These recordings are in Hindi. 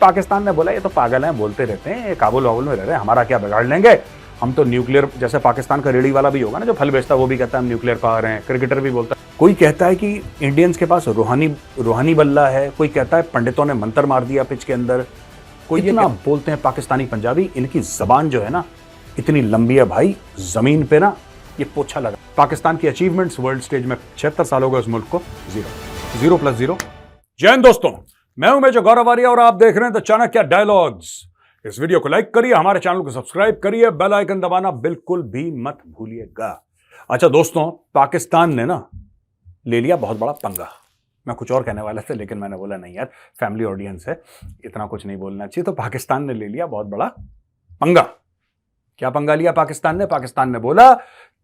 पाकिस्तान ने बोला ये तो पागल हैं, बोलते रहते हैं, काबुल वाबुल में रह रहे हैं, हमारा क्या बिगाड़ लेंगे, हम तो न्यूक्लियर, जैसे पाकिस्तान का रेडी वाला भी होगा ना जो फल बेचता है, वो भी कहता है हम न्यूक्लियर पावर हैं, क्रिकेटर भी बोलता है, कोई कहता है कि इंडियंस के पास रूहानी बल्ला है, कोई कहता है पंडितों ने मंत्र मार दिया पिच के अंदर, कोई इतना बोलते हैं पाकिस्तानी पंजाबी, इनकी जबान जो है ना इतनी लंबी है भाई, जमीन पे ना ये पोछा लगा। पाकिस्तान की अचीवमेंट्स वर्ल्ड स्टेज में 76 साल हो गए उस मुल्क को, 0 + 0। जय हिंद दोस्तों, मैं हूं मेजर गौरव आर्या और आप देख रहे हैं द चाणक्य डायलॉग्स। इस वीडियो को लाइक करिए, हमारे चैनल को सब्सक्राइब करिए, बेल आइकन दबाना बिल्कुल भी मत भूलिएगा। अच्छा दोस्तों, पाकिस्तान ने ना ले लिया बहुत बड़ा पंगा। मैं कुछ और कहने वाला था लेकिन मैंने बोला नहीं यार, फैमिली ऑडियंस है, इतना कुछ नहीं बोलना चाहिए। तो पाकिस्तान ने ले लिया बहुत बड़ा पंगा। क्या पंगा लिया पाकिस्तान ने? पाकिस्तान ने बोला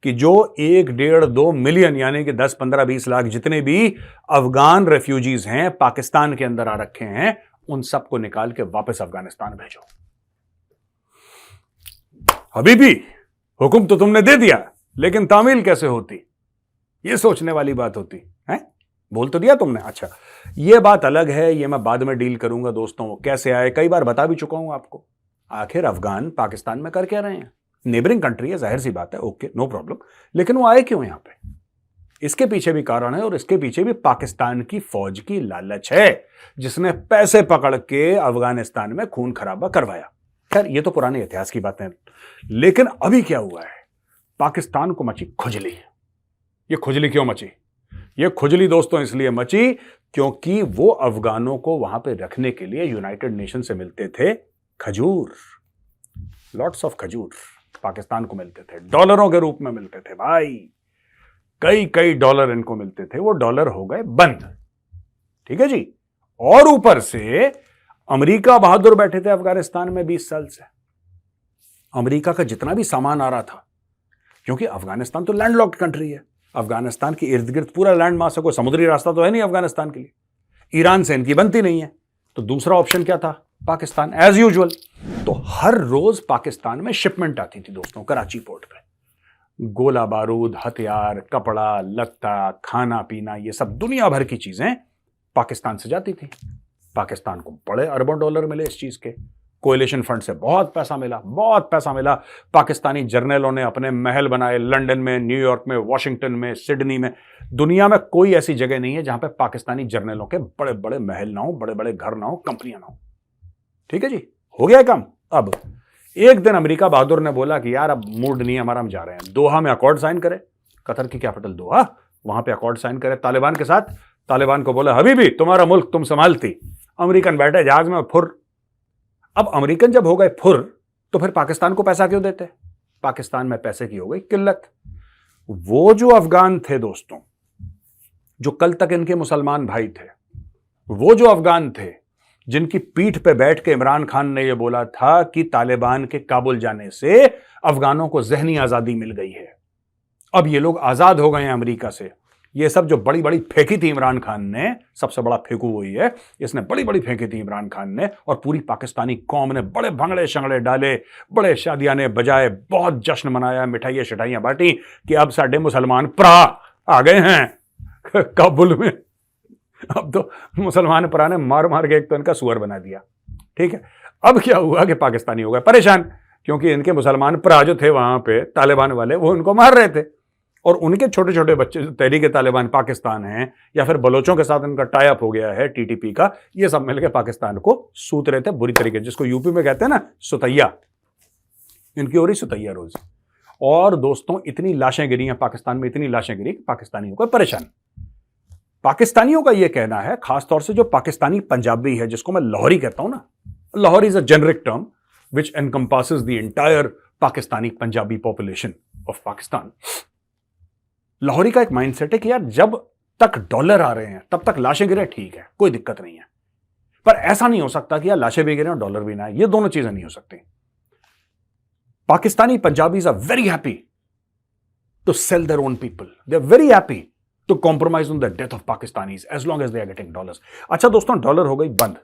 कि जो 1, 1.5, 2 मिलियन यानी कि 10, 15, 20 लाख जितने भी अफगान रेफ्यूजीज हैं पाकिस्तान के अंदर आ रखे हैं, उन सबको निकाल के वापस अफगानिस्तान भेजो। हबीबी, हुक्म तो तुमने दे दिया, लेकिन तामील कैसे होती, ये सोचने वाली बात होती है। बोल तो दिया तुमने, अच्छा ये बात अलग है, ये मैं बाद में डील करूंगा दोस्तों, कैसे आए, कई बार बता भी चुका हूं आपको। आखिर अफगान पाकिस्तान में कर क्या रहे हैं? नेबरिंग कंट्री है, जाहिर सी बात है, ओके नो प्रॉब्लम, लेकिन वो आए क्यों यहां पे? इसके पीछे भी कारण है और इसके पीछे भी पाकिस्तान की फौज की लालच है, जिसने पैसे पकड़ के अफगानिस्तान में खून खराबा करवाया। खैर ये तो पुराने इतिहास की बातें, लेकिन अभी क्या हुआ है, पाकिस्तान को मची खुजली। ये खुजली क्यों मची? ये खुजली दोस्तों इसलिए मची क्योंकि वो अफगानों को वहां पे रखने के लिए यूनाइटेड नेशन से मिलते थे खजूर, लॉट्स ऑफ खजूर पाकिस्तान को मिलते थे, डॉलरों के रूप में मिलते थे भाई, कई डॉलर इनको मिलते थे, वो डॉलर हो गए बंद। ठीक है जी। और ऊपर से अमेरिका बहादुर बैठे थे अफगानिस्तान में 20 साल से। अमेरिका का जितना भी सामान आ रहा था, क्योंकि अफगानिस्तान तो लैंडलॉक्ड कंट्री है, अफगानिस्तान के इर्द गिर्द पूरा लैंड मास है, कोई समुद्री रास्ता तो है नहीं अफगानिस्तान के लिए, ईरान से इनकी बनती नहीं है, तो दूसरा ऑप्शन क्या था? Pakistan, as usual. तो हर रोज पाकिस्तान में शिपमेंट आती थी दोस्तों कराची पोर्ट पे, गोला बारूद, हथियार, कपड़ा लत्ता, खाना पीना, ये सब दुनिया भर की चीजें पाकिस्तान से जाती थी। पाकिस्तान को बड़े अरबों डॉलर मिले इस चीज के, कोएलिशन फंड से बहुत पैसा मिला। पाकिस्तानी जर्नलों ने अपने महल बनाए लंदन में, न्यूयॉर्क में, वॉशिंगटन में, सिडनी में। दुनिया में कोई ऐसी जगह नहीं है जहां पे पाकिस्तानी जर्नलों के बड़े बड़े महल ना हो, बड़े बड़े घर ना हो, कंपनियां ना हो। ठीक है जी, हो गया काम। अब एक दिन अमेरिका बहादुर ने बोला कि यार अब मूड नहीं है हमारा, हम जा रहे हैं दोहा में अकॉर्ड साइन करें, कतर की कैपिटल दोहा, वहां पे अकॉर्ड साइन करें तालिबान के साथ। तालिबान को बोला हबीबी तुम्हारा मुल्क तुम संभालती। अमेरिकन बैठे जहाज में फुर। अब अमेरिकन जब हो गए फुर, तो फिर पाकिस्तान को पैसा क्यों देते? पाकिस्तान में पैसे की हो गई किल्लत। वो जो अफगान थे दोस्तों, जो कल तक इनके मुसलमान भाई थे, वो जो अफगान थे जिनकी पीठ पे बैठ के इमरान खान ने यह बोला था कि तालिबान के काबुल जाने से अफगानों को ज़हनी आजादी मिल गई है, अब ये लोग आजाद हो गए हैं अमेरिका से। ये सब जो बड़ी बड़ी फेंकी थी इमरान खान ने, सबसे बड़ा फेंकू वही है, इसने बड़ी बड़ी फेंकी थी इमरान खान ने, और पूरी पाकिस्तानी कौम ने बड़े भंगड़े शंगड़े डाले, बड़े शादियाने बजाए, बहुत जश्न मनाया, मिठाइयां शिठाइयां बांटी कि अब साढ़े मुसलमान भरा आ गए हैं काबुल में। अब तो मुसलमान भरा ने मार मार के एक तो इनका सुअर बना दिया। ठीक है, अब क्या हुआ कि पाकिस्तानी हो गए परेशान, क्योंकि इनके मुसलमान भरा जो थे वहां पे तालिबान वाले, वो उनको मार रहे थे, और उनके छोटे छोटे बच्चे जो तहरीक तालिबान पाकिस्तान हैं या फिर बलोचों के साथ इनका टाई अप हो गया है टीटीपी का, ये सब मिलकर पाकिस्तान को सूत रहे थे बुरी तरीके, जिसको यूपी में कहते हैं ना सुतैया, इनकी हो रही सुतैया रोज। और दोस्तों इतनी लाशें गिरी हैं पाकिस्तान में, इतनी लाशें गिरी, पाकिस्तानियों को परेशान। पाकिस्तानियों का यह कहना है, खासतौर से जो पाकिस्तानी पंजाबी है, जिसको मैं लाहौरी कहता हूं ना, Lahori is a generic term which encompasses the entire Pakistani Punjabi population of Pakistan. Lahori का एक माइंडसेट है कि यार जब तक डॉलर आ रहे हैं तब तक लाशें गिरे, ठीक है, कोई दिक्कत नहीं है, पर ऐसा नहीं हो सकता कि यार लाशें भी गिरे और डॉलर भी ना आए, ये दोनों चीजें नहीं हो सकती। Pakistani Punjabis are very happy to sell their own people, they are very happy to compromise on the death of Pakistanis as long as they are getting dollars. अच्छा दोस्तों, डॉलर हो गई बंद,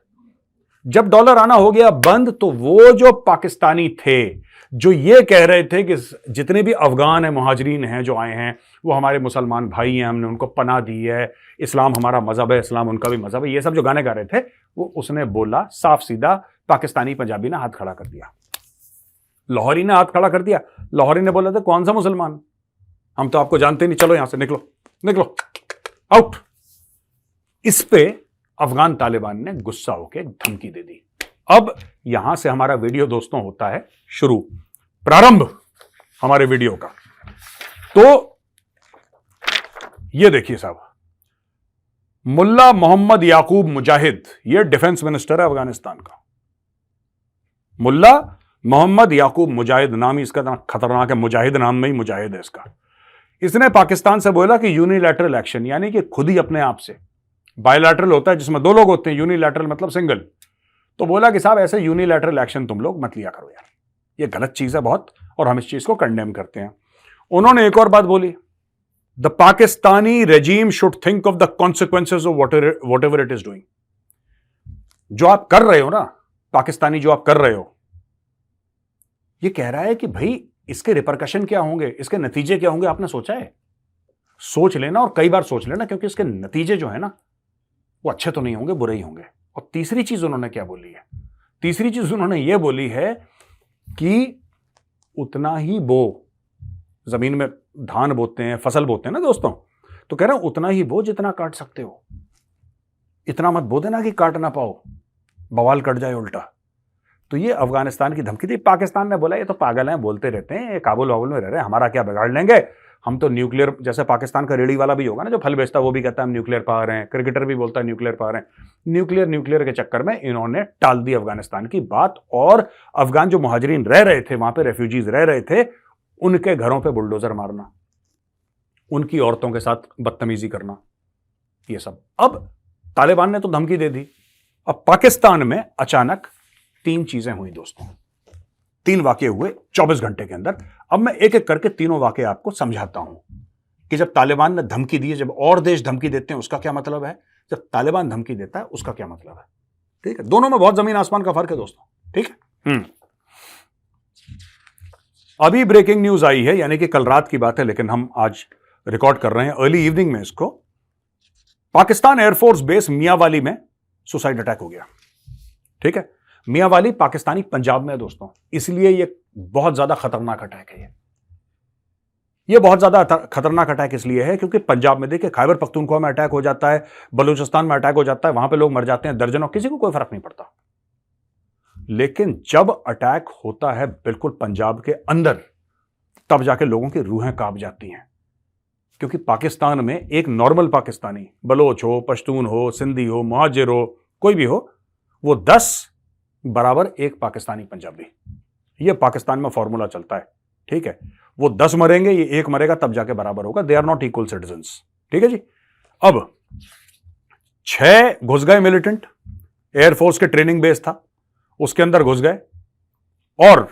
जब डॉलर आना हो गया बंद, तो वो जो पाकिस्तानी थे जो ये कह रहे थे कि जितने भी अफगान हैं, मुहाजिरीन हैं जो आए हैं, वो हमारे मुसलमान भाई हैं, हमने उनको पनाह दी है, इस्लाम हमारा मजहब है, इस्लाम उनका भी मजहब है, ये सब जो गाने गा रहे थे, वो उसने बोला साफ सीधा, पाकिस्तानी पंजाबी ने हाथ खड़ा कर दिया, लाहौरी ने हाथ खड़ा कर दिया। लाहौरी ने बोला था कौन सा मुसलमान, हम तो आपको जानते नहीं, चलो यहां से निकलो, निकलो, आउट। इस पे अफगान तालिबान ने गुस्सा होकर धमकी दे दी। अब यहां से हमारा वीडियो दोस्तों होता है शुरू, प्रारंभ हमारे वीडियो का। तो ये देखिए साहब, मुल्ला मोहम्मद याकूब मुजाहिद, ये डिफेंस मिनिस्टर है अफगानिस्तान का। मुल्ला मोहम्मद याकूब मुजाहिद, नाम ही इसका खतरनाक है, मुजाहिद नाम में ही मुजाहिद है इसका। इसने पाकिस्तान से बोला कि यूनिलैटरल एक्शन, यानी कि खुद ही अपने आप से, बायलैटरल होता है जिसमें दो लोग होते हैं, यूनिलैटरल मतलब सिंगल, तो बोला कि साहब ऐसे यूनिलैटरल एक्शन तुम लोग मत लिया करो यार, ये गलत चीज है बहुत, और हम इस चीज को कंडेम करते हैं। उन्होंने एक और बात बोली, the Pakistani regime should think of the consequences of what ever it is doing. जो आप कर रहे हो ना, पाकिस्तानी जो आप कर रहे हो, ये कह रहा है कि भाई इसके रिपरकशन क्या होंगे, इसके नतीजे क्या होंगे, आपने सोचा है? सोच लेना, और कई बार सोच लेना, क्योंकि इसके नतीजे जो है ना वो अच्छे तो नहीं होंगे, बुरे ही होंगे। और तीसरी चीज उन्होंने क्या बोली है, तीसरी चीज उन्होंने ये बोली है कि उतना ही बो, जमीन में धान बोते हैं, फसल बोते हैं ना दोस्तों, तो कह रहे हैं उतना ही बो जितना काट सकते हो, इतना मत बो देना कि काट ना पाओ, बवाल कट जाए उल्टा। तो ये अफगानिस्तान की धमकी थी। पाकिस्तान ने बोला ये तो पागल हैं, बोलते रहते हैं, काबुल वाबुल में रह रहे हैं, हमारा क्या बिगाड़ लेंगे, हम तो न्यूक्लियर, जैसे पाकिस्तान का रेडी वाला भी होगा ना जो फल बेचता है, वो भी कहता है हम न्यूक्लियर पावर हैं, क्रिकेटर भी बोलता है न्यूक्लियर पावर हैं। न्यूक्लियर के चक्कर में इन्होंने टाल दी अफगानिस्तान की बात, और अफगान जो मुहाजिरीन रह रहे थे वहां पे, रेफ्यूजीज रह रहे थे, उनके घरों पे बुलडोजर मारना, उनकी औरतों के साथ बदतमीजी करना, ये सब। अब तालिबान ने तो धमकी दे दी। अब पाकिस्तान में अचानक तीन चीजें हुई दोस्तों, तीन वाकये हुए 24 घंटे के अंदर। अब मैं एक एक करके तीनों वाकये आपको समझाता हूं कि जब तालिबान ने धमकी दी है, जब और देश धमकी देते हैं उसका क्या मतलब है, जब तालिबान धमकी देता है उसका क्या मतलब है। ठीक है, दोनों में बहुत जमीन आसमान का फर्क है दोस्तों। ठीक है, अभी ब्रेकिंग न्यूज आई है, यानी कि कल रात की बात है, लेकिन हम आज रिकॉर्ड कर रहे हैं अर्ली इवनिंग में इसको। पाकिस्तान एयरफोर्स बेस मियांवाली में सुसाइड अटैक हो गया। ठीक है, मियांवाली पाकिस्तानी पंजाब में है दोस्तों, इसलिए यह बहुत ज्यादा खतरनाक अटैक है। यह बहुत ज्यादा खतरनाक अटैक इसलिए है क्योंकि पंजाब में देखिए, खैबर पख्तूनख्वा में अटैक हो जाता है, बलूचिस्तान में अटैक हो जाता है, वहां पे लोग मर जाते हैं दर्जनों, किसी को कोई फर्क नहीं पड़ता। लेकिन जब अटैक होता है बिल्कुल पंजाब के अंदर, तब जाके लोगों की रूहें कांप जाती हैं, क्योंकि पाकिस्तान में एक नॉर्मल पाकिस्तानी, बलोच हो, पश्तून हो, सिंधी हो, मुहाजिर हो, कोई भी हो, वो 10 बराबर एक पाकिस्तानी पंजाबी। ये पाकिस्तान में फॉर्मूला चलता है। ठीक है, वो 10 मरेंगे, ये एक मरेगा, तब जाके बराबर होगा। They are not equal citizens. ठीक है जी। अब 6 घुस गए मिलिटेंट, एयरफोर्स के ट्रेनिंग बेस था, उसके अंदर घुस गए, और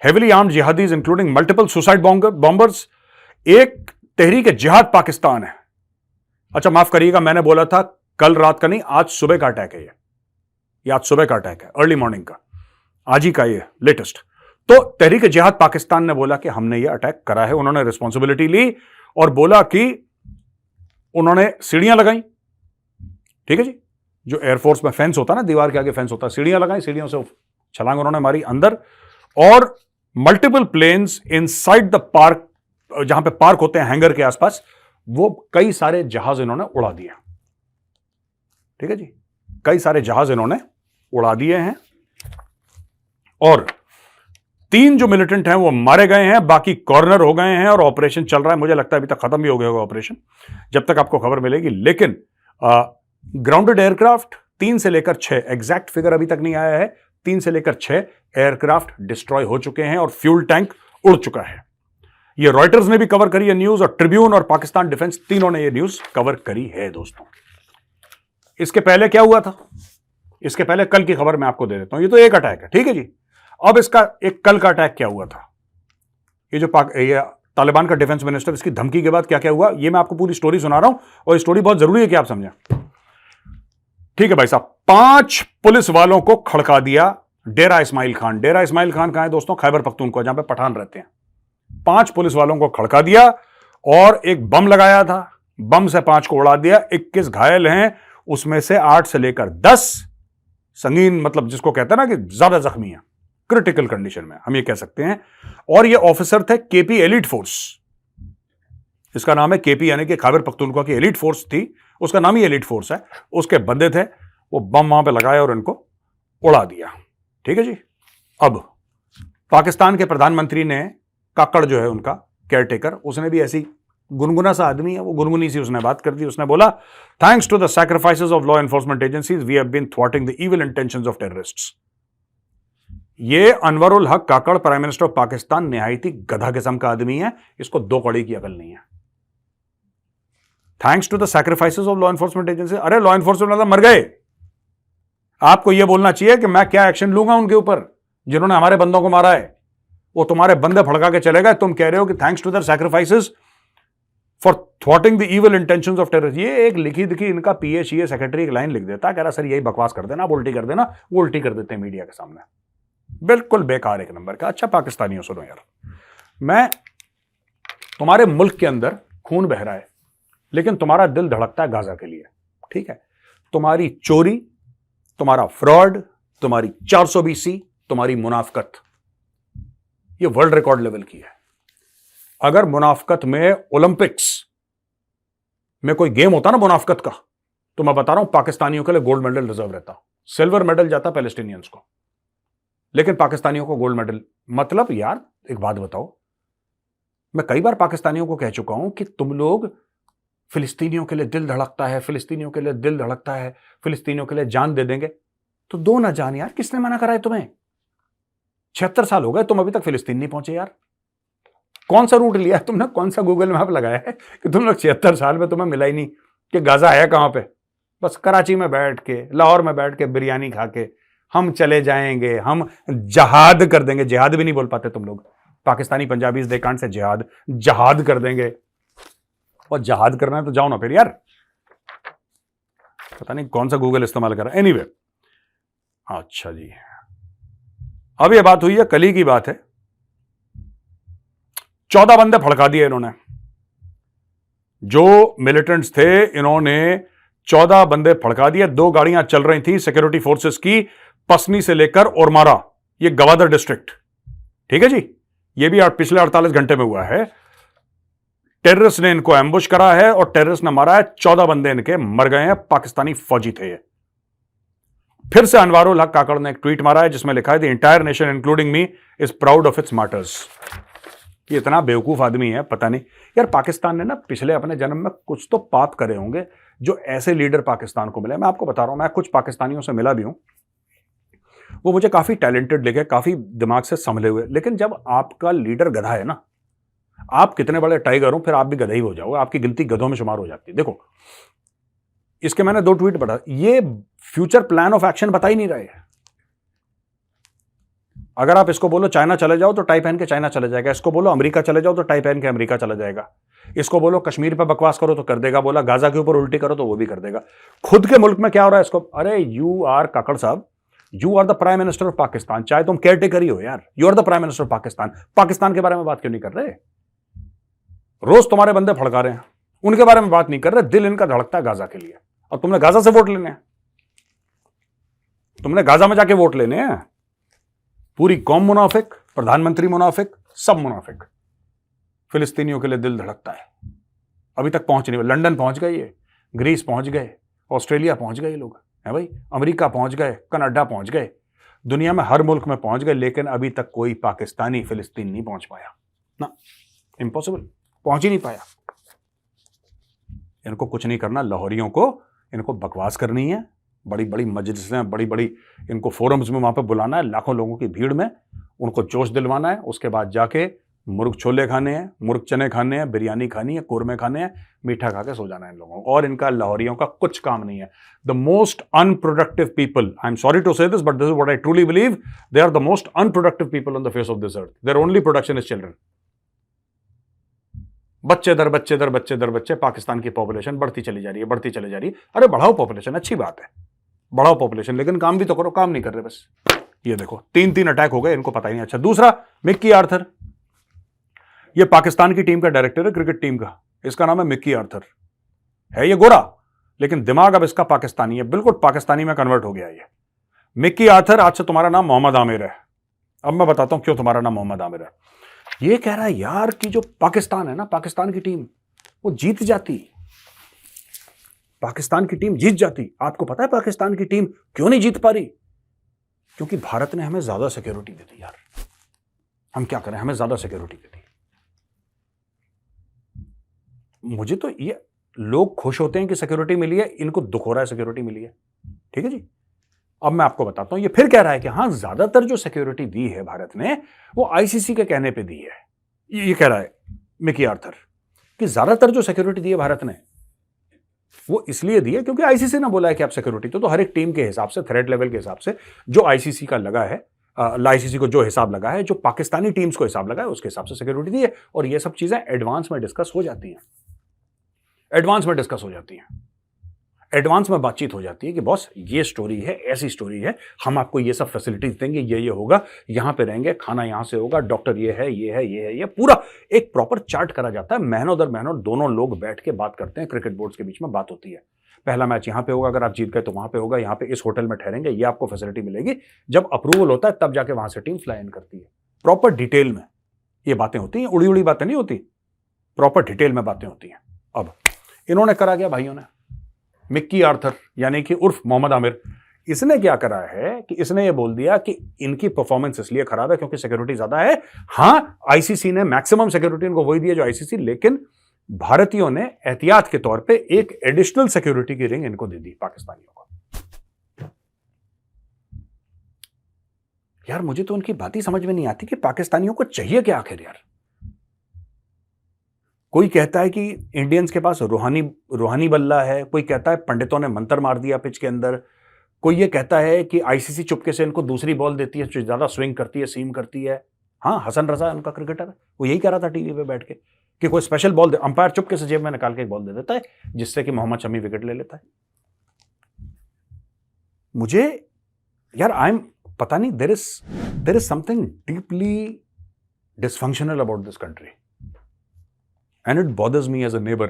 heavily armed jihadis including multiple suicide bombers. एक तहरीक जिहाद पाकिस्तान है। अच्छा माफ करिएगा, मैंने बोला था कल रात का नहीं, आज सुबह का अटैक है ये आज सुबह का अटैक है, अर्ली मॉर्निंग का, आज ही का ये लेटेस्ट। तो तहरीक जिहाद पाकिस्तान ने बोला कि हमने ये अटैक करा है, उन्होंने रिस्पॉन्सिबिलिटी ली और बोला कि उन्होंने सीढ़ियां लगाई। ठीक है जी, जो एयरफोर्स में फेंस होता है ना, दीवार के आगे फेंस होता है, सीढ़ियां लगाई, सीढ़ियों से छलांग उन्होंने मारी अंदर, और multiple planes inside the park, जहां पे पार्क होते हैं हैंगर के आसपास, वो कई सारे जहाज इन्होंने उड़ा दिए। ठीक है जी, कई सारे जहाज इन्होंने उड़ा दिए हैं, और 3 जो मिलिटेंट हैं वो मारे गए हैं, बाकी कॉर्नर हो गए हैं, और ऑपरेशन चल रहा है। मुझे लगता है अभी तक खत्म भी हो गया होगा ऑपरेशन, जब तक आपको खबर मिलेगी। लेकिन ग्राउंडेड एयरक्राफ्ट 3 से लेकर 6, एग्जैक्ट फिगर अभी तक नहीं आया है, 3 से लेकर 6 एयरक्राफ्ट डिस्ट्रॉय हो चुके हैं, और फ्यूल टैंक उड़ चुका है। ये रॉयटर्स ने भी कवर करी है न्यूज, और ट्रिब्यून और पाकिस्तान डिफेंस, तीनों ने ये न्यूज कवर करी है दोस्तों। इसके पहले क्या हुआ था, इसके पहले कल की खबर मैं आपको दे देता हूं। ये तो एक अटैक है, ठीक है जी। अब इसका एक कल का अटैक क्या हुआ था, ये जो ये तालिबान का डिफेंस मिनिस्टर, इसकी धमकी के बाद क्या क्या हुआ, ये मैं आपको पूरी स्टोरी सुना रहा हूं, और स्टोरी बहुत जरूरी है कि आप समझें। ठीक है भाई साहब, 5 पुलिस वालों को खड़का दिया डेरा इस्माइल खान। डेरा इस्माइल खान कहां है दोस्तों? खैबर पख्तूनख्वा, जहां पे पठान रहते हैं। 5 पुलिस वालों को खड़का दिया और एक बम लगाया था, बम से 5 को उड़ा दिया। 21 घायल हैं, उसमें से 8 से लेकर 10 संगीन, मतलब जिसको कहते हैं ना कि ज्यादा जख्मी है, क्रिटिकल कंडीशन में हम ये कह सकते हैं। और ये ऑफिसर थे केपी एलिट फोर्स, इसका नाम है केपी, यानी कि खैबर पख्तूनख्वा की एलिट फोर्स थी, उसका नाम ही एलिट फोर्स है। उसके बंदे थे, वो बम वहां पे लगाया और इनको उड़ा दिया। ठीक है जी। अब पाकिस्तान के प्रधानमंत्री ने, काकड़ जो है उनका केयरटेकर, उसने भी ऐसी गुनगुना सा आदमी है, वो गुनगुनी सी उसने बात कर दी। उसने बोला, thanks to the sacrifices of law enforcement agencies we have been thwarting the evil intentions of terrorists. ये Anwarul Haq Kakar, prime minister of Pakistan, निहायती गधा किस्म का आदमी है, इसको 2 कौड़ी की अकल नहीं है। Thanks to the sacrifices of law enforcement agency, अरे लॉ एनफोर्समेंट वाला मर गए। आपको यह बोलना चाहिए कि मैं क्या एक्शन लूंगा उनके ऊपर जिन्होंने हमारे बंदों को मारा है। वो तुम्हारे बंदे फड़का के चले गए, तुम कह रहे हो कि thanks to the sacrifices for thwarting the evil intentions of terrorist. ये एक लिखी दिखी इनका पीए सेक्रेटरी एक लाइन लिख देता, कह रहा सर यही बकवास कर देना, आप उल्टी कर देना, वो उल्टी कर देते हैं मीडिया के सामने। बिल्कुल बेकार एक नंबर का। अच्छा पाकिस्तानियों, सुनो यार, मैं, तुम्हारे मुल्क के अंदर खून बह रहा है, लेकिन तुम्हारा दिल धड़कता है गाजा के लिए। ठीक है, तुम्हारी चोरी, तुम्हारा फ्रॉड, तुम्हारी 420, तुम्हारी मुनाफकत, ये वर्ल्ड रिकॉर्ड लेवल की है। अगर मुनाफकत में ओलंपिक्स में कोई गेम होता ना मुनाफकत का, तो मैं बता रहा हूं पाकिस्तानियों के लिए गोल्ड मेडल रिजर्व रहता। सिल्वर मेडल जाता पैलेस्टीनियंस को, लेकिन पाकिस्तानियों को गोल्ड मेडल। मतलब यार एक बात बताओ, मैं कई बार पाकिस्तानियों को कह चुका हूं कि तुम लोग फिलिस्तीनियों के लिए दिल धड़कता है, फिलिस्तीनियों के लिए दिल धड़कता है, फिलिस्तीनियों के लिए जान दे देंगे, तो दो ना जान यार, किसने मना करा है तुम्हें? 76 साल हो गए, तुम अभी तक फिलिस्तीन नहीं पहुंचे यार। कौन सा रूट लिया है तुमने, कौन सा गूगल मैप लगाया है कि तुम लोग 76 साल में तुम्हें मिला ही नहीं कि गाजा है कहां पे? बस कराची में बैठ के, लाहौर में बैठ के बिरयानी खा के हम चले जाएंगे, हम जहाद कर देंगे। जिहाद भी नहीं बोल पाते तुम लोग, Pakistani Punjabi they can't say जिहाद, जहाद कर देंगे। और जहाद करना है तो जाओ ना फिर यार, पता नहीं कौन सा गूगल इस्तेमाल कर रहा है। एनीवे, अच्छा जी, अब ये बात हुई है, कल ही की बात है, 14 बंदे फड़का दिए इन्होंने। जो मिलिटेंट्स थे, इन्होंने 14 बंदे फड़का दिए। 2 गाड़ियां चल रही थी सिक्योरिटी फोर्सेस की, पसनी से लेकर ओरमारा, ये गवादर डिस्ट्रिक्ट। ठीक है जी, ये भी पिछले 48 घंटे में हुआ है। टेररिस्ट ने इनको एम्बुश करा है और टेररिस्ट ने मारा है। 14 बंदे इनके मर गए हैं, पाकिस्तानी फौजी थे ये। फिर से अनवारुल हक काकड़ ने एक ट्वीट मारा है जिसमें लिखा है, the entire nation including me is proud of its martyrs. ये इतना बेवकूफ आदमी है, पता नहीं यार। पाकिस्तान ने ना पिछले अपने जन्म में कुछ तो पाप करे होंगे जो ऐसे लीडर पाकिस्तान को मिले। मैं आपको बता रहा हूं, मैं कुछ पाकिस्तानियों से मिला भी हूं, वो मुझे काफी टैलेंटेड लगे, काफी दिमाग से संभले हुए। लेकिन जब आपका लीडर गधा है ना, आप कितने बड़े टाइगर हो, फिर आप भी गधा ही हो जाओगे, आपकी गिनती गधों में शुमार हो जाती है। देखो, इसके मैंने 2 ट्वीट बता, ये फ्यूचर प्लान ऑफ एक्शन बता ही नहीं रहे। अगर आप इसको बोलो चाइना चले जाओ तो टाई पहन के चाइना चले जाएगा, इसको बोलो अमेरिका चले जाओ तो टाई पहन के अमेरिका चला जाएगा, इसको बोलो कश्मीर पर बकवास करो तो कर देगा, बोला गाजा के ऊपर उल्टी करो तो वो भी कर देगा। खुद के मुल्क में क्या हो रहा है इसको, अरे यू आर काकड़ साहब, you are the prime minister of Pakistan, चाहे तुम केयर टेकर ही हो यार, you are the prime minister of Pakistan. Pakistan के बारे में बात क्यों नहीं कर रहे? रोज तुम्हारे बंदे फड़का रहे हैं, उनके बारे में बात नहीं कर रहे। दिल इनका धड़कता है गाजा के लिए, और तुमने गाजा से वोट लेने हैं, तुमने गाजा में जाके वोट लेने हैं। पूरी कौम मुनाफिक, प्रधानमंत्री मुनाफिक, सब मुनाफिक। फिलिस्तीनियों के लिए दिल धड़कता है, अभी तक पहुंच नहीं। लंदन पहुंच गए, ये ग्रीस पहुंच गए, ऑस्ट्रेलिया पहुंच गए लोग, है भाई, अमेरिका पहुंच गए, कनाडा पहुंच गए, दुनिया में हर मुल्क में पहुंच गए, लेकिन अभी तक कोई पाकिस्तानी फिलिस्तीन नहीं पहुंच पाया ना, इम्पॉसिबल, पहुंच ही नहीं पाया। इनको कुछ नहीं करना, लाहौरियों को इनको बकवास करनी है, बड़ी बड़ी मजलिसें, बड़ी बड़ी इनको फोरम्स में वहां पे बुलाना है, लाखों लोगों की भीड़ में उनको जोश दिलवाना है। उसके बाद जाके मुर्ग छोले खाने हैं, मुर्ग चने खाने हैं, बिरयानी खानी है, कोरमे खाने हैं, मीठा खा के सो जाना है इन लोगों को। और इनका लाहौरियों का कुछ काम नहीं है। The most unproductive people, I am sorry to say this, but this is what I truly believe, they are the most unproductive people on the face of this earth. Their only production is children. बच्चे दर बच्चे दर बच्चे दर बच्चे पाकिस्तान की पॉपुलेशन बढ़ती चली जा रही है, बढ़ती चली जा रही है। अरे बढ़ाओ पॉपुलेशन, अच्छी बात है, बढ़ाओ पॉपुलेशन, लेकिन काम भी तो करो, काम नहीं कर रहे बस। ये देखो 3 अटैक हो गए, इनको पता ही नहीं। अच्छा, दूसरा मिक्की आर्थर, ये पाकिस्तान की टीम का डायरेक्टर है, क्रिकेट टीम का, इसका नाम है मिक्की आर्थर। है ये गोरा, लेकिन दिमाग अब इसका पाकिस्तानी है, बिल्कुल पाकिस्तानी में कन्वर्ट हो गया ये। मिक्की आर्थर, आज से तुम्हारा नाम मोहम्मद आमिर है। अब मैं बताता हूं क्यों तुम्हारा नाम मोहम्मद आमिर है। ये कह रहा है यार कि जो पाकिस्तान है ना, पाकिस्तान की टीम वो जीत जाती, पाकिस्तान की टीम जीत जाती। आपको पता है पाकिस्तान की टीम क्यों नहीं जीत पा रही? क्योंकि भारत ने हमें ज्यादा सिक्योरिटी दे दी यार। हम क्या करें, हमें ज्यादा सिक्योरिटी दे दी। मुझे तो ये लोग खुश होते हैं कि सिक्योरिटी मिली है, इनको दुख हो रहा है सिक्योरिटी मिली है। ठीक है जी। अब मैं आपको बताता हूं, ये फिर कह रहा है कि हां, ज्यादातर जो सिक्योरिटी दी है भारत ने वो आईसीसी के कहने पे दी है। ये कह रहा है मिकी आर्थर कि ज्यादातर जो सिक्योरिटी दी है भारत ने वो इसलिए दी है क्योंकि आईसीसी ने बोला है कि आप सिक्योरिटी तो हर एक टीम के हिसाब से, थ्रेट लेवल के हिसाब से जो आईसीसी का लगा है, आईसीसी को जो हिसाब लगा है, जो पाकिस्तानी टीम्स को हिसाब लगा है, उसके हिसाब से सिक्योरिटी दी है। और ये सब चीजें एडवांस में डिस्कस हो जाती हैं, एडवांस में डिस्कस हो जाती हैं, एडवांस में बातचीत हो जाती है कि बॉस ये स्टोरी है, ऐसी स्टोरी है, हम आपको ये सब फैसिलिटीज देंगे, ये होगा, यहां पे रहेंगे, खाना यहां से होगा, डॉक्टर ये है, ये है, ये है, ये पूरा एक प्रॉपर चार्ट करा जाता है। महीनों दर महीनों दोनों लोग बैठ के बात करते हैं, क्रिकेट बोर्ड्स के बीच में बात होती है। पहला मैच यहां पे होगा, अगर आप जीत गए तो वहां पे होगा, यहां पे इस होटल में ठहरेंगे, ये आपको फैसिलिटी मिलेगी। जब अप्रूवल होता है तब जाके वहां से टीम फ्लाई इन करती है। प्रॉपर डिटेल में ये बातें होती हैं, उड़ी उड़ी बातें नहीं होती, प्रॉपर डिटेल में बातें होती हैं। अब इन्होंने करा क्या भाइयों ने, मिक्की आर्थर यानी कि उर्फ मोहम्मद आमिर, इसने क्या करा है कि इसने ये बोल दिया कि इनकी परफॉर्मेंस इसलिए खराब है क्योंकि सिक्योरिटी ज्यादा है। हां, आईसीसी ने मैक्सिमम सिक्योरिटी इनको वही दी है जो आईसीसी, लेकिन भारतीयों ने एहतियात के तौर पे एक एडिशनल सिक्योरिटी की रिंग इनको दे दी पाकिस्तानियों को। यार मुझे तो उनकी बात ही समझ में नहीं आती कि पाकिस्तानियों को चाहिए क्या आखिर यार। कोई कहता है कि इंडियंस के पास रूहानी बल्ला है, कोई कहता है पंडितों ने मंत्र मार दिया पिच के अंदर, कोई ये कहता है कि आईसीसी चुपके से इनको दूसरी बॉल देती है जो ज्यादा स्विंग करती है, सीम करती है। हाँ, हसन रजा उनका क्रिकेटर, वो यही कह रहा था टीवी पे बैठ के कि कोई स्पेशल बॉल दे, अंपायर चुपके से जेब में निकाल के एक बॉल दे देता है जिससे कि मोहम्मद शमी विकेट ले लेता है। मुझे यार पता नहीं, there is something deeply dysfunctional about this country and it bothers me as a neighbor.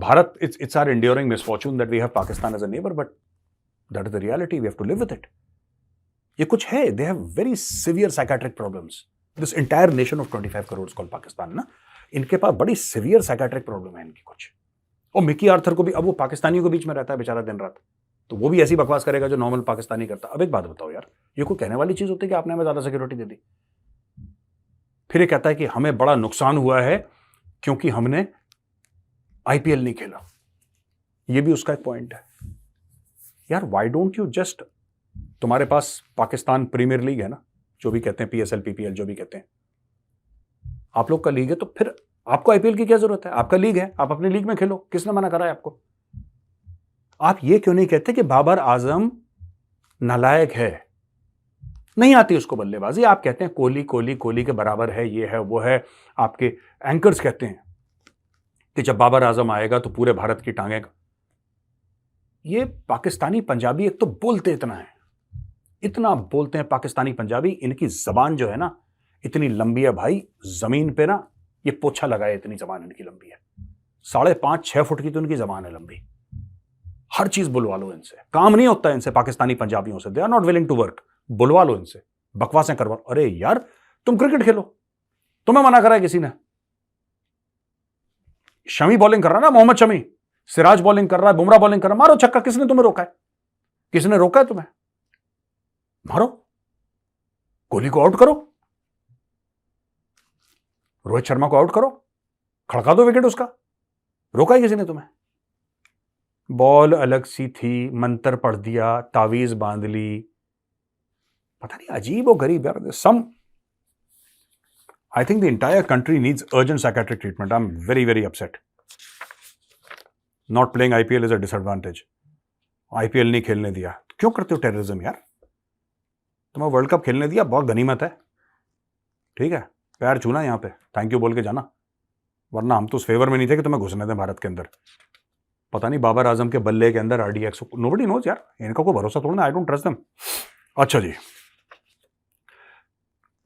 Bharat, it's our enduring misfortune that we have Pakistan as a neighbor, but that is the reality. We have to live with it. ये कुछ है, they have very severe psychiatric problems. This entire nation of 25 crores called Pakistan, ना, इनके पास बड़ी severe psychiatric problem है इनकी कुछ। और मिकी आर्थर को भी, अब वो पाकिस्तानियों के बीच में रहता है बेचारा दिन रात, तो वो भी ऐसी बकवास करेगा जो नॉर्मल पाकिस्तानी करता। अब एक बात बताओ यार, ये कोई कहने वाली चीज होती है कि आपने हमें ज्यादा सिक्योरिटी दे दी? फिर ये कहता है कि हमें बड़ा नुकसान हुआ है क्योंकि हमने आईपीएल नहीं खेला। ये भी उसका एक पॉइंट है यार। व्हाई डोंट यू जस्ट, तुम्हारे पास पाकिस्तान प्रीमियर लीग है ना, जो भी कहते हैं, पीएसएल पीपीएल जो भी कहते हैं, आप लोग का लीग है, तो फिर आपको आईपीएल की क्या जरूरत है? आपका लीग है, आप अपनी लीग में खेलो, किसने मना करा है आपको? आप ये क्यों नहीं कहते कि बाबर आजम नालायक है, नहीं आती उसको बल्लेबाजी? आप कहते हैं कोहली कोहली कोहली के बराबर है, ये है वो है। आपके एंकर्स कहते हैं कि जब बाबर आजम आएगा तो पूरे भारत की टांगें। ये पाकिस्तानी पंजाबी एक तो बोलते इतना बोलते हैं पाकिस्तानी पंजाबी, इनकी जबान जो है ना इतनी लंबी है भाई, जमीन पे ना ये पोछा लगाए इतनी जबान इनकी लंबी है। 5.5-6 फुट की तो इनकी जबान है लंबी। हर चीज बुलवा लो इनसे, काम नहीं होता इनसे पाकिस्तानी पंजाबियों से, they are not willing to work. बुलवा लो इनसे, बकवासें करवा। अरे यार तुम क्रिकेट खेलो, तुम्हें मना करा है किसी ने? शमी बॉलिंग कर रहा है ना, मोहम्मद शमी, सिराज बॉलिंग कर रहा है, बुमराह बॉलिंग कर रहा है, मारो छक्का। किसने तुम्हें रोका है? किसने रोका है तुम्हें? मारो, कोहली को आउट करो, रोहित शर्मा को आउट करो, खड़का दो विकेट उसका। रोका है किसी ने तुम्हें? बॉल अलग सी थी, मंत्र पढ़ दिया, तावीज बांध ली, पता नहीं अजीब और गरीब यार। I think the entire country needs urgent psychiatric treatment. I'm very, very upset. Not playing IPL is a disadvantage. IPL नहीं खेलने दिया, क्यों करते हो टेररिज्म यार? तुम्हें वर्ल्ड कप खेलने दिया, बहुत गनीमत है, ठीक है, पैर छूना यहाँ पे, थैंक यू बोल के जाना, वरना हम तो उस फेवर में नहीं थे कि तुम्हें घुसने दें भारत के अंदर। पता नहीं बाबर आजम के बल्ले के अंदर RDX, नोबडी नोज यार, इनका कोई भरोसा थोड़ा ना, आई डोंट ट्रस्ट देम। अच्छा जी,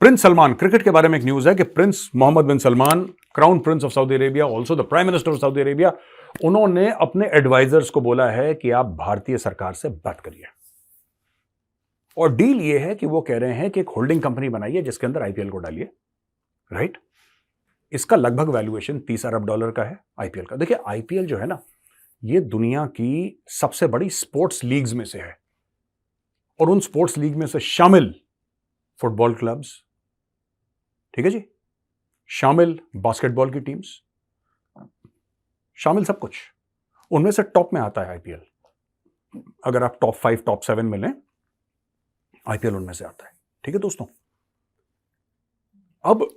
प्रिंस सलमान, क्रिकेट के बारे में एक न्यूज है कि prince Mohammed bin Salman, crown prince of Saudi Arabia, also the prime minister of Saudi Arabia, उन्होंने अपने एडवाइजर्स को बोला है कि आप भारतीय सरकार से बात करिए। और डील ये है कि वो कह रहे हैं कि एक होल्डिंग कंपनी बनाइए जिसके अंदर IPL को डालिए, राइट। इसका लगभग वैल्यूएशन $30 अरब का है IPL का। देखिए IPL जो है ना, ये दुनिया की सबसे बड़ी स्पोर्ट्स लीग्स में से है, और उन स्पोर्ट्स लीग में से शामिल फुटबॉल क्लब्स, ठीक है जी, शामिल बास्केटबॉल की टीम्स, शामिल सब कुछ, उनमें से टॉप में आता है IPL। अगर आप टॉप 5 टॉप 7 में लें, IPL उनमें से आता है, ठीक है दोस्तों। अब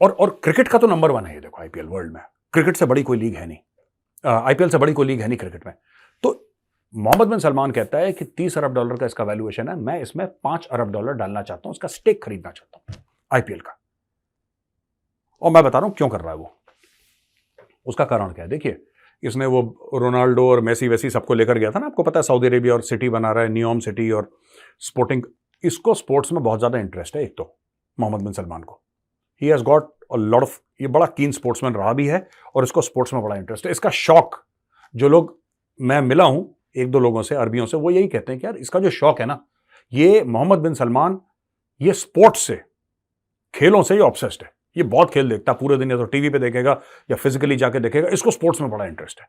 और क्रिकेट का तो नंबर 1 है ये, देखो IPL वर्ल्ड में, क्रिकेट से बड़ी कोई लीग है नहीं, IPL से बड़ी कोई लीग है नहीं क्रिकेट में। तो मोहम्मद बिन सलमान कहता है कि $30 अरब का इसका वैल्यूएशन है, मैं इसमें $5 अरब डालना चाहता हूं, इसका स्टेक खरीदना चाहता हूं IPL का। और मैं बता रहा हूं क्यों कर रहा है वो, उसका कारण क्या है। देखिए, इसने वो रोनाल्डो और मेसी वेसी सबको लेकर गया था ना, आपको पता है, सऊदी अरेबिया और सिटी बना रहा है, नियोम सिटी और स्पोर्टिंग। इसको स्पोर्ट्स में बहुत ज्यादा इंटरेस्ट है। एक तो मोहम्मद बिन सलमान को, he has got a lot of, ये बड़ा कीन स्पोर्ट्समैन रहा भी है और इसको स्पोर्ट्स में बड़ा इंटरेस्ट है। इसका शौक, जो लोग मैं मिला हूं 1-2 लोगों से, अरबियों से, वो यही कहते हैं कि यार इसका जो शौक है ना, ये मोहम्मद बिन सलमान, ये स्पोर्ट्स से, खेलों से ये ऑब्सेस्ड है। ये बहुत खेल देखता है पूरे दिन, या तो टीवी पे देखेगा या फिजिकली जाके देखेगा, इसको स्पोर्ट्स में बड़ा इंटरेस्ट है।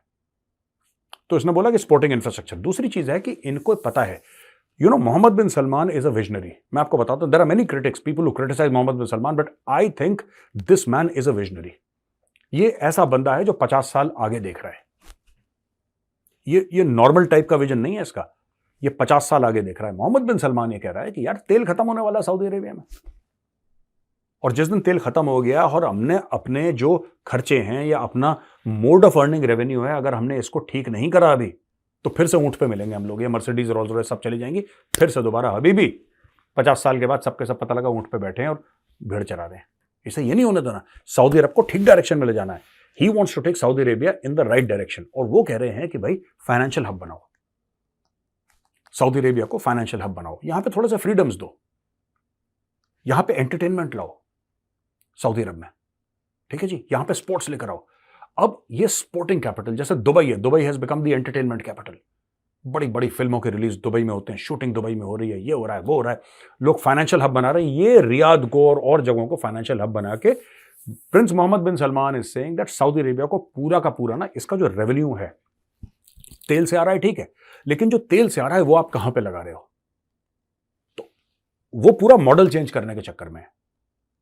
तो इसने बोला कि स्पोर्टिंग इंफ्रास्ट्रक्चर। दूसरी चीज है कि इनको पता है, you know, Mohammed bin Salman is a visionary. मैं आपको बताता हूं, there are many critics, people who criticise Mohammed bin Salman, but I think this man is a visionary. ये ऐसा बंदा है जो 50 साल आगे देख रहा है। ये नॉर्मल टाइप का विजन नहीं है इसका, ये 50 साल आगे देख रहा है। मोहम्मद बिन सलमान ये कह रहा है कि यार तेल खत्म होने वाला सऊदी अरेबिया में, और जिस दिन तेल खत्म हो गया और हमने अपने जो खर्चे हैं या अपना मोड ऑफ अर्निंग रेवेन्यू है, अगर हमने इसको ठीक नहीं करा अभी, तो फिर से ऊंट पे मिलेंगे हम लोग। ये मर्सिडीज, रोल्स रॉयस सब चली जाएंगी, फिर से दोबारा अभी भी 50 साल के बाद सबके सब पता लगा ऊंट पे बैठे हैं और भेड़ चरा रहे हैं। इसे ये नहीं होने देना। सऊदी अरब को ठीक डायरेक्शन में ले जाना है। He wants to take Saudi Arabia in the right direction. और वो कह रहे हैं कि भाई फाइनेंशियल हब बनाओ, सऊदी अरेबिया को फाइनेंशियल हब बनाओ, यहां पे थोड़े से फ्रीडम्स दो, यहां पे एंटरटेनमेंट लाओ सऊदी अरब में, ठीक है जी, यहां पे स्पोर्ट्स लेकर आओ। अब ये स्पोर्टिंग कैपिटल, जैसे दुबई है, Dubai has become the entertainment capital. बड़ी बड़ी फिल्मों के रिलीज दुबई में होते हैं, शूटिंग दुबई में हो रही है, ये हो रहा है, वो हो रहा है, लोग फाइनेंशियल हब बना रहे हैं। ये रियाद को और जगहों को फाइनेंशियल हब बना के prince Mohammed bin Salman is saying that Saudi Arabia को पूरा का पूरा ना, इसका जो रेवेन्यू है तेल से आ रहा है, ठीक है, लेकिन जो तेल से आ रहा है वो आप कहां पे लगा रहे हो, तो वो पूरा मॉडल चेंज करने के चक्कर में है।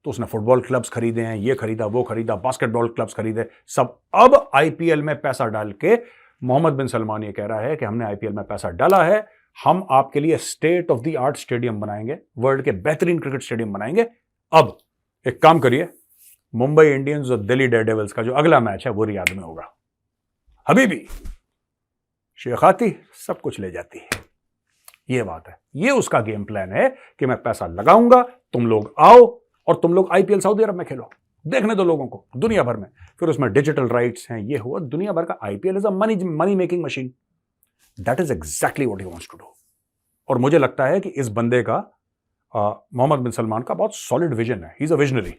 तो उसने फुटबॉल क्लब्स खरीदे हैं, ये खरीदा, वो खरीदा, बास्केटबॉल क्लब्स खरीदे, सब। अब IPL में पैसा डाल के मोहम्मद बिन सलमान ये कह रहा है कि हमने IPL में पैसा डाला है, हम आपके लिए state of the art stadium बनाएंगे, वर्ल्ड के बेहतरीन क्रिकेट स्टेडियम बनाएंगे। अब एक काम करिए, मुंबई इंडियंस और दिल्ली डेयरडेविल्स का जो अगला मैच है वो रियाद में होगा। हबीबी शेखाती सब कुछ ले जाती है, ये बात है। ये उसका गेम प्लान है कि मैं पैसा लगाऊंगा, तुम लोग आओ और तुम लोग IPL सऊदी अरब में खेलो, देखने दो लोगों को दुनिया भर में। फिर उसमें डिजिटल राइट्स हैं, ये हुआ, दुनिया भर का IPL is a money making machine. That is exactly what he wants to do. और मुझे लगता है कि इस बंदे का, मोहम्मद बिन सलमान का, बहुत सॉलिड विजन है। He is a visionary.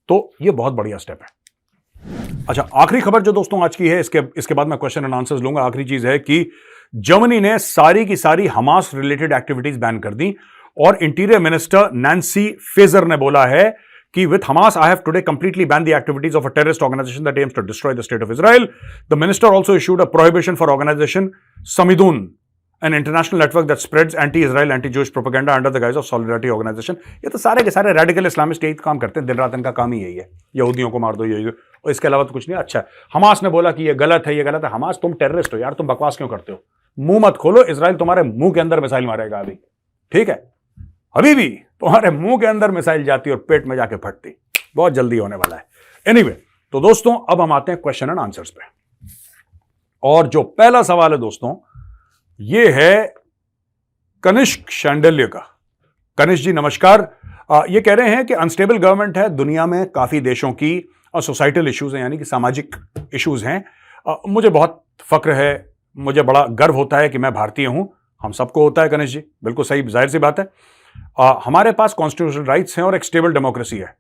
तो ये बहुत बढ़िया स्टेप है। अच्छा, आखिरी खबर जो दोस्तों आज की है, इसके बाद मैं क्वेश्चन एंड आंसर्स लूंगा। आखिरी चीज है कि जर्मनी ने सारी की सारी हमास रिलेटेड एक्टिविटीज बैन कर दी, और इंटीरियर मिनिस्टर नैंसी फेजर ने बोला है कि with Hamas, I have today completely banned the activities of a terrorist organization that aims to destroy the state of Israel. The minister also issued a prohibition for organization Samidun, an international network that spreads anti-Israel, anti-Jewish propaganda under the guise of solidarity organization. ये तो सारे के सारे रेडिकल इस्लामिस्ट यही काम करते हैं, दिन रात इनका काम ही यही है, यहूदियों को मार दो, यही, और इसके अलावा तो कुछ नहीं। अच्छा, हमास ने बोला कि ये गलत है, ये गलत है। हमास, तुम टेररिस्ट हो यार, तुम बकवास क्यों करते हो? मुंह मत खोलो, इजराइल तुम्हारे मुंह के अंदर मिसाइल मारेगा अभी, ठीक है? अभी भी तुम्हारे मुंह के अंदर मिसाइल जाती और पेट में जाके फटती, बहुत जल्दी होने वाला है। एनीवे, तो दोस्तों अब हम आते हैं क्वेश्चन एंड आंसर्स पे। और जो पहला सवाल है दोस्तों, ये है कनिष्क शांडिल्य का। कनिष्क जी नमस्कार। ये कह रहे हैं कि अनस्टेबल गवर्नमेंट है दुनिया में, काफी देशों की, और सोसाइटल इश्यूज हैं, यानी कि सामाजिक इश्यूज हैं। मुझे बहुत फक्र है, मुझे बड़ा गर्व होता है कि मैं भारतीय हूं। हम सबको होता है गणेश जी, बिल्कुल सही, जाहिर सी बात है। हमारे पास कॉन्स्टिट्यूशनल राइट्स हैं और एक स्टेबल डेमोक्रेसी है।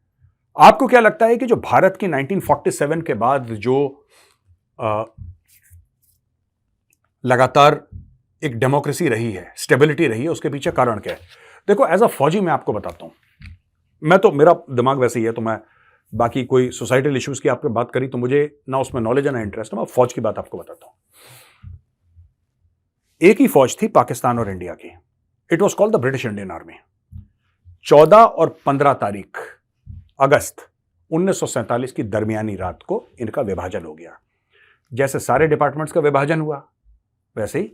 आपको क्या लगता है कि जो भारत की 1947 के बाद जो लगातार एक डेमोक्रेसी रही है, स्टेबिलिटी रही है, उसके पीछे कारण क्या है? देखो, एज अ फौजी मैं आपको बताता हूं, मेरा दिमाग वैसे ही है, तो मैं बाकी कोई सोसाइटल इश्यूज की आपको बात करी तो मुझे ना उसमें नॉलेज है ना इंटरेस्ट है। मैं फौज की बात आपको बताता हूं। एक ही फौज थी पाकिस्तान और इंडिया की। It was called the British Indian army. 14 और 15 तारीख अगस्त 1947 की दरमियानी रात को इनका विभाजन हो गया। जैसे सारे डिपार्टमेंट्स का विभाजन हुआ, वैसे ही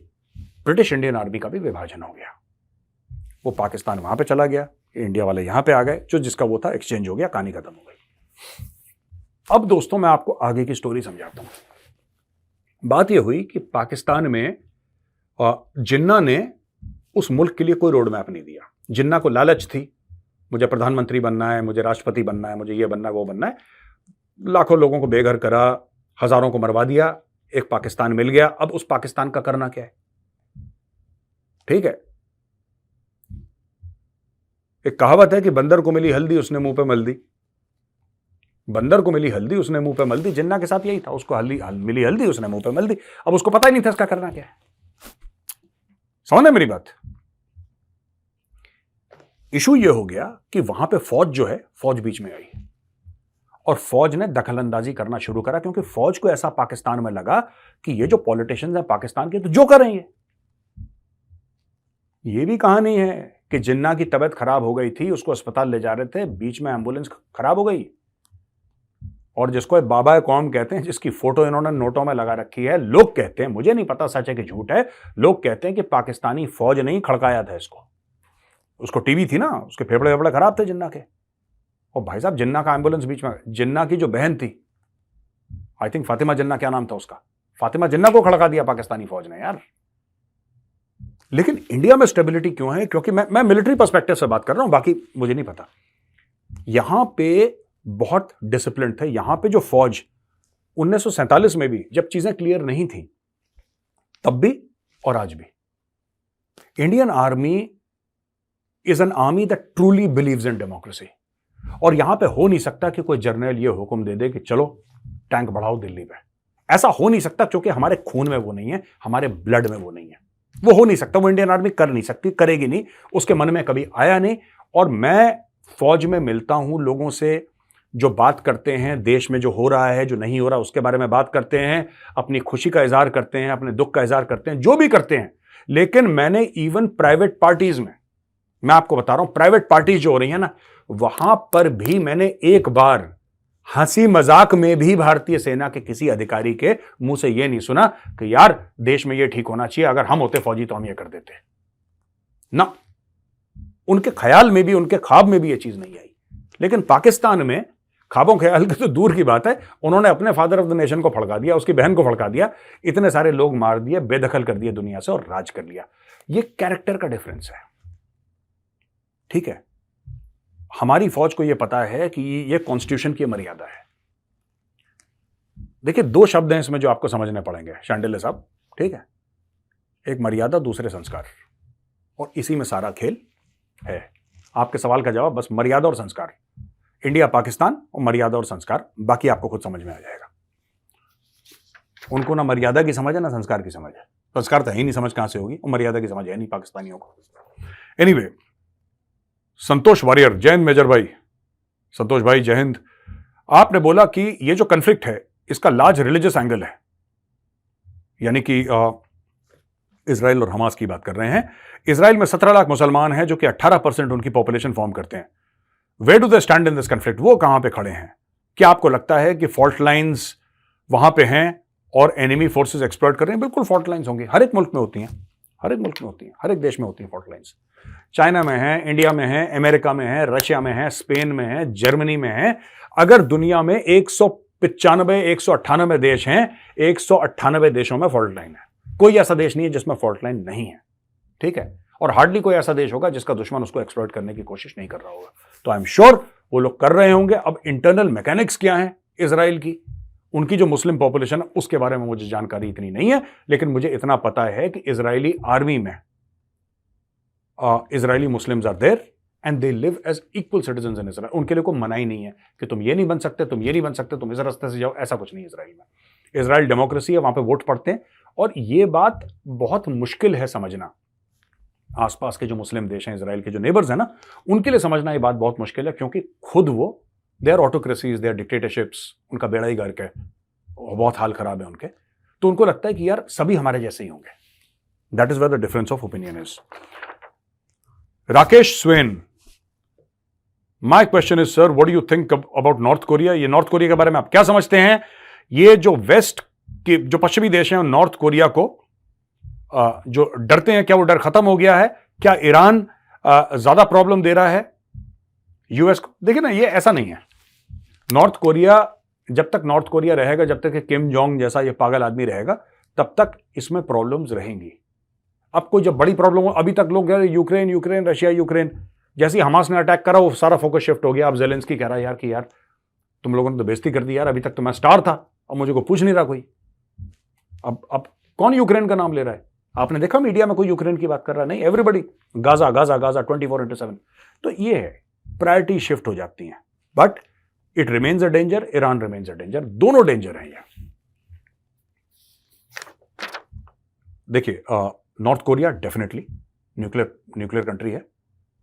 ब्रिटिश इंडियन आर्मी का भी विभाजन हो गया। वो पाकिस्तान वहां पे चला गया, इंडिया वाले यहां पे आ गए, जो जिसका वो था एक्सचेंज हो गया, कहानी खत्म हो गई। अब दोस्तों मैं आपको आगे की स्टोरी समझाता हूं। बात यह हुई कि पाकिस्तान में जिन्ना ने उस मुल्क के लिए कोई रोड मैप नहीं दिया। जिन्ना को लालच थी, मुझे प्रधानमंत्री बनना है, मुझे राष्ट्रपति बनना है, मुझे ये बनना है, वो बनना है। लाखों लोगों को बेघर करा, हजारों को मरवा दिया, एक पाकिस्तान मिल गया। अब उस पाकिस्तान का करना क्या है? ठीक है, एक कहावत है कि बंदर को मिली हल्दी उसने मुंह पे मल दी। बंदर को मिली हल्दी उसने मुंह पे मल दी। जिन्ना के साथ यही था, उसको मिली हल्दी उसने मुंह पे मल दी। अब उसको पता ही नहीं था इसका करना क्या है। समझ मेरी बात? इशू ये हो गया कि वहां पे फौज जो है, फौज बीच में आई और फौज ने दखलंदाजी करना शुरू करा, क्योंकि फौज को ऐसा पाकिस्तान में लगा कि ये जो पॉलिटिशियंस हैं पाकिस्तान के, तो जो कर रहे हैं ये भी कहानी है कि जिन्ना की तबीयत खराब हो गई थी, उसको अस्पताल ले जा रहे थे, बीच में एम्बुलेंस खराब हो गई, और जिसको बाबा कौम कहते हैं, जिसकी फोटो इन्होंने नोटों में लगा रखी है, लोग कहते हैं, मुझे नहीं पता सच है कि झूठ है, लोग कहते हैं कि पाकिस्तानी फौज ने ही खड़काया था इसको। उसको टीबी थी ना, उसके फेफड़े वेफड़े खराब थे जिन्ना के। और भाई साहब, जिन्ना का एम्बुलेंस बीच में, जिन्ना की जो बहन थी, आई थिंक फातिमा जिन्ना, क्या नाम था उसका, फातिमा जिन्ना को खड़का दिया पाकिस्तानी फौज ने यार। लेकिन इंडिया में स्टेबिलिटी क्यों है? क्योंकि मैं मिलिट्री पर्सपेक्टिव से बात कर रहा हूं, बाकी मुझे नहीं पता। यहां पे बहुत डिसिप्लिन थे। यहां पे जो फौज 1947 में भी जब चीजें क्लियर नहीं थी, तब भी और आज भी, Indian army is an army that truly believes in democracy. और यहां पे हो नहीं सकता कि कोई जर्नल ये हुक्म दे दे कि चलो टैंक बढ़ाओ दिल्ली पे। ऐसा हो नहीं सकता, क्योंकि हमारे खून में वो नहीं है, हमारे ब्लड में वो नहीं है, वो हो नहीं सकता। वो इंडियन आर्मी कर नहीं सकती, करेगी नहीं, उसके मन में कभी आया नहीं। और मैं फौज में मिलता हूं लोगों से, जो बात करते हैं देश में जो हो रहा है, जो नहीं हो रहा, उसके बारे में बात करते हैं, अपनी खुशी का इजहार करते हैं, अपने दुख का इजहार करते हैं, जो भी करते हैं। लेकिन मैंने इवन प्राइवेट पार्टीज में, मैं आपको बता रहा हूं, प्राइवेट पार्टीज जो हो रही है ना, वहां पर भी मैंने एक बार हंसी मजाक में भी भारतीय सेना के किसी अधिकारी के मुंह से यह नहीं सुना कि यार देश में यह ठीक होना चाहिए, अगर हम होते फौजी तो हम यह कर देते ना। उनके ख्याल में भी, उनके ख्वाब में भी यह चीज नहीं आई। लेकिन पाकिस्तान में ख्वाबों ख्याल की तो दूर की बात है, उन्होंने अपने फादर ऑफ द नेशन को फड़का दिया, उसकी बहन को फड़का दिया, इतने सारे लोग मार दिए, बेदखल कर दिए दुनिया से और राज कर लिया। यह कैरेक्टर का डिफरेंस है। ठीक है, हमारी फौज को यह पता है कि यह कॉन्स्टिट्यूशन की मर्यादा है। देखिए, दो शब्द हैं इसमें जो आपको समझने पड़ेंगे शांडिल्य साहब। ठीक है, एक मर्यादा, दूसरे संस्कार, और इसी में सारा खेल है। आपके सवाल का जवाब बस मर्यादा और संस्कार, इंडिया पाकिस्तान और मर्यादा और संस्कार, बाकी आपको खुद समझ में आ जाएगा। उनको ना मर्यादा की समझ है ना संस्कार की समझ है। संस्कार तो है ही नहीं, समझ कहां से होगी, और मर्यादा की समझ है नहीं पाकिस्तानियों को। एनीवे, संतोष वॉरियर, जय हिंद मेजर भाई। संतोष भाई जय हिंद। आपने बोला कि ये जो कन्फ्लिक्ट है इसका लार्ज रिलीजियस एंगल है, यानी कि इजराइल और हमास की बात कर रहे हैं। इजराइल में 17 लाख मुसलमान हैं, जो कि 18% उनकी पॉपुलेशन फॉर्म करते हैं। Where do they stand in this conflict? वो कहां पे खड़े हैं? क्या आपको लगता है कि फॉल्ट लाइंस वहां पे हैं और एनिमी फोर्सेस एक्सप्लॉइट कर रहे हैं? बिल्कुल फॉल्ट लाइंस होंगी, हर एक मुल्क में होती हैं, हर एक मुल्क में होती हैं, हर एक देश में होती हैं फॉल्ट लाइंस। चाइना में है, इंडिया में है, अमेरिका में है, रशिया में है, स्पेन में है, जर्मनी में है। अगर दुनिया में 195 198 देश हैं, 198 देशों में फॉल्ट लाइन है। कोई ऐसा देश नहीं है जिसमें फॉल्ट लाइन नहीं है। ठीक है, और हार्डली कोई ऐसा देश होगा जिसका दुश्मन उसको एक्सप्लॉइट करने की कोशिश नहीं कर रहा होगा। तो आई एम श्योर वो लोग कर रहे होंगे। अब इंटरनल मैकेनिक्स क्या है इजराइल की, उनकी जो मुस्लिम पॉपुलेशन है उसके बारे में मुझे जानकारी इतनी नहीं है, लेकिन मुझे इतना पता है कि इजरायली आर्मी में Israeli Muslims are there and they live as equal citizens in Israel. उनके लिए कोई मनाही नहीं है कि तुम ये नहीं बन सकते, तुम ये नहीं बन सकते, तुम इस रास्ते से जाओ, ऐसा कुछ नहीं है इजराइल में। इजराइल डेमोक्रेसी है, वहां पे वोट पड़ते हैं, और ये बात बहुत मुश्किल है समझना। आसपास के जो मुस्लिम देश हैं, इजराइल के जो नेबर्स हैं ना, उनके लिए समझना ये बात बहुत मुश्किल है, क्योंकि खुद वो they are autocracies, they are dictatorships, उनका बेड़ा ही गर्क है, बहुत हाल खराब है उनके। तो उनको लगता है कि यार सभी हमारे जैसे ही होंगे। That is where the difference of opinion is. Rakesh Swain, my question is sir, what do you think about North Korea? ये नॉर्थ कोरिया के बारे में आप क्या समझते हैं? ये जो वेस्ट के जो पश्चिमी देश हैं, नॉर्थ कोरिया को जो डरते हैं, क्या वो डर खत्म हो गया है? क्या ईरान ज्यादा प्रॉब्लम दे रहा है यूएस को? देखिए ना, ये ऐसा नहीं है। नॉर्थ कोरिया, जब तक नॉर्थ कोरिया रहेगा, जब तक किम जोंग जैसा ये पागल आदमी रहेगा, तब तक इसमें प्रॉब्लम्स रहेंगी। अब कोई जब बड़ी प्रॉब्लम हो, अभी तक लोग कह रहे यूक्रेन यूक्रेन रशिया यूक्रेन, जैसे ही हमास ने अटैक करा वो सारा फोकस शिफ्ट हो गया। अब जेलेंस्की कह रहा है यार कि यार तुम लोगों ने तो बेइज्जती कर दी यार, अभी तक तो मैं स्टार था, अब मुझे को पूछ नहीं रहा कोई। अब कौन यूक्रेन का नाम ले रहा है? आपने देखा मीडिया में कोई यूक्रेन की बात कर रहा है? नहीं, एवरीबडी गाजा गाजा गाजा 24/7। तो ये है, प्रायोरिटी शिफ्ट हो जाती है, but it remains a danger, Iran remains a danger, दोनों डेंजर हैं ये। देखिए, North Korea definitely nuclear country है,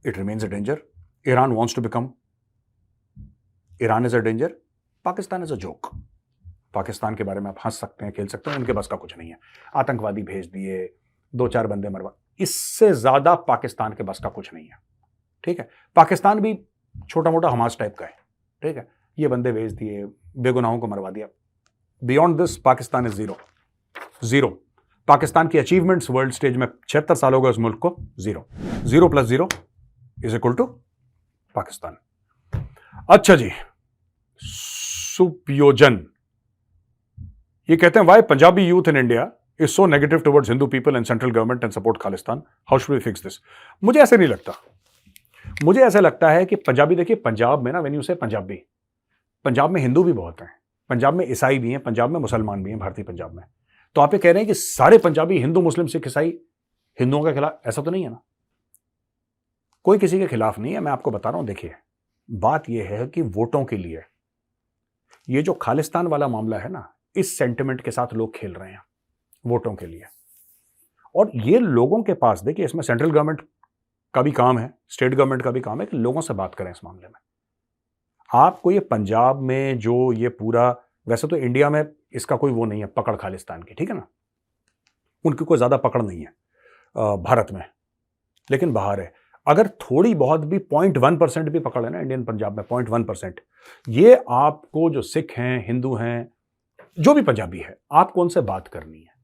it remains a danger. Iran wants to become, Iran is a danger. Pakistan is a joke. Pakistan के बारे में आप हंस सकते हैं, खेल सकते हैं, उनके बस का कुछ नहीं है। आतंकवादी भेज दिए, 2-4 बंदे मरवा, इससे ज्यादा पाकिस्तान के बस का कुछ नहीं है। ठीक है, पाकिस्तान भी छोटा मोटा हमास टाइप का है। ठीक है, ये बंदे भेज दिए, बेगुनाहों को मरवा दिया। Beyond this Pakistan is zero. Pakistan की अचीवमेंट्स वर्ल्ड स्टेज में 76 साल हो गए उस मुल्क को, 0 + 0 इज इक्वल टू पाकिस्तान। अच्छा जी, सुपयोजन ये कहते हैं, why Punjabi youth in India is so negative towards Hindu people and central government and support Khalistan, how should we fix this? मुझे ऐसे नहीं लगता। मुझे ऐसा लगता है कि पंजाबी, देखिए पंजाब में ना, वेन्यू से पंजाबी, पंजाब में हिंदू भी बहुत हैं, पंजाब में ईसाई भी हैं, पंजाब में मुसलमान भी हैं, भारतीय पंजाब में। तो आप ये कह रहे हैं कि सारे पंजाबी हिंदू मुस्लिम सिख ईसाई हिंदुओं के खिलाफ? ऐसा तो नहीं है ना, कोई किसी के खिलाफ नहीं है। मैं आपको बता रहा हूं, देखिए बात यह है कि वोटों के लिए ये जो खालिस्तान वाला मामला है ना, इस सेंटिमेंट के साथ लोग खेल रहे हैं वोटों के लिए। और ये लोगों के पास, देखिए इसमें सेंट्रल गवर्नमेंट का भी काम है, स्टेट गवर्नमेंट का भी काम है कि लोगों से बात करें इस मामले में। आपको ये पंजाब में जो ये पूरा, वैसे तो इंडिया में इसका कोई वो नहीं है पकड़ खालिस्तान की, ठीक है ना, उनकी कोई ज्यादा पकड़ नहीं है भारत में, लेकिन बाहर है। अगर थोड़ी बहुत भी 0.1% भी पकड़ है ना इंडियन पंजाब में, 0.1%, ये आपको जो सिख हैं, हिंदू हैं, जो भी पंजाबी है, आपको उनसे बात करनी है।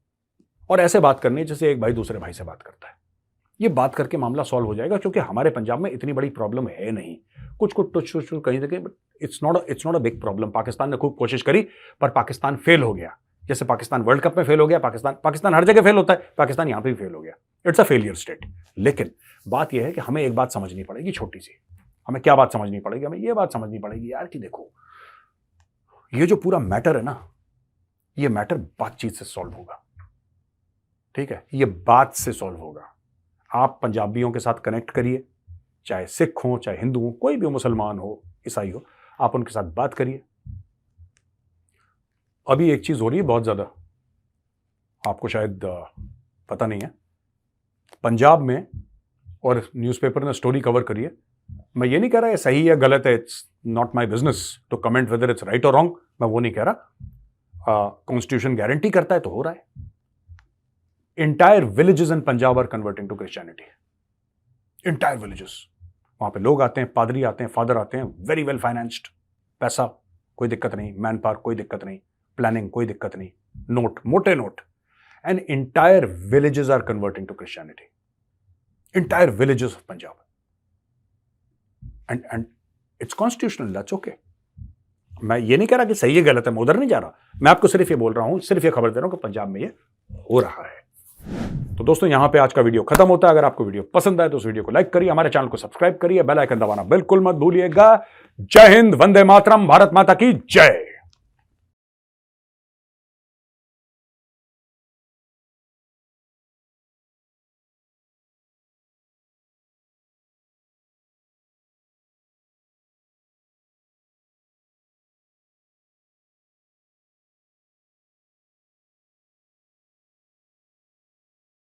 और ऐसे बात करनी है जैसे एक भाई दूसरे भाई से बात करता है। ये बात करके मामला सॉल्व हो जाएगा, क्योंकि हमारे पंजाब में इतनी बड़ी प्रॉब्लम है नहीं। कुछ टुच कहीं ना कहीं, it's not a big problem. Pakistan ने खूब कोशिश करी, पर पाकिस्तान फेल हो गया। जैसे पाकिस्तान वर्ल्ड कप में फेल हो गया, पाकिस्तान हर जगह फेल होता है, पाकिस्तान यहां पे भी फेल हो गया। It's a failure state. लेकिन बात यह है कि हमें एक बात समझनी पड़ेगी, छोटी सी। हमें क्या बात समझनी पड़ेगी? हमें यह बात समझनी पड़ेगी यार कि देखो, ये जो पूरा मैटर है ना, ये मैटर बातचीत से सॉल्व होगा। ठीक है, ये बात से सॉल्व होगा। आप पंजाबियों के साथ कनेक्ट करिए, चाहे सिख हो, चाहे हिंदू हो, कोई भी मुसलमान हो, ईसाई हो, आप उनके साथ बात करिए। अभी एक चीज हो रही है बहुत ज्यादा, आपको शायद पता नहीं है, पंजाब में, और न्यूज़पेपर ने स्टोरी कवर करी है। मैं ये नहीं कह रहा है सही है गलत है, it's not my business to comment whether it's right और रॉन्ग, मैं वो नहीं कह रहा। कॉन्स्टिट्यूशन गारंटी करता है तो हो रहा है। Entire villages in Punjab are converting to Christianity, entire villages. वहां पे लोग आते हैं, पादरी आते हैं, फादर आते हैं, वेरी वेल फाइनेंस्ड, पैसा कोई दिक्कत नहीं, मैन पावर कोई दिक्कत नहीं, प्लानिंग कोई दिक्कत नहीं, नोट, मोटे note, and entire villages are converting to Christianity, entire villages of Punjab, and it's constitutional, that's okay. मैं ये नहीं कह रहा कि सही है गलत है, मैं उधर नहीं जा रहा, मैं आपको सिर्फ ये बोल रहा हूं, सिर्फ ये खबर दे रहा हूं कि पंजाब में ये हो रहा है। तो दोस्तों, यहां पे आज का वीडियो खत्म होता है। अगर आपको वीडियो पसंद आए तो उस वीडियो को लाइक करिए, हमारे चैनल को सब्सक्राइब करिए, बेल आइकन दबाना बिल्कुल मत भूलिएगा। जय हिंद, वंदे मातरम, भारत माता की जय।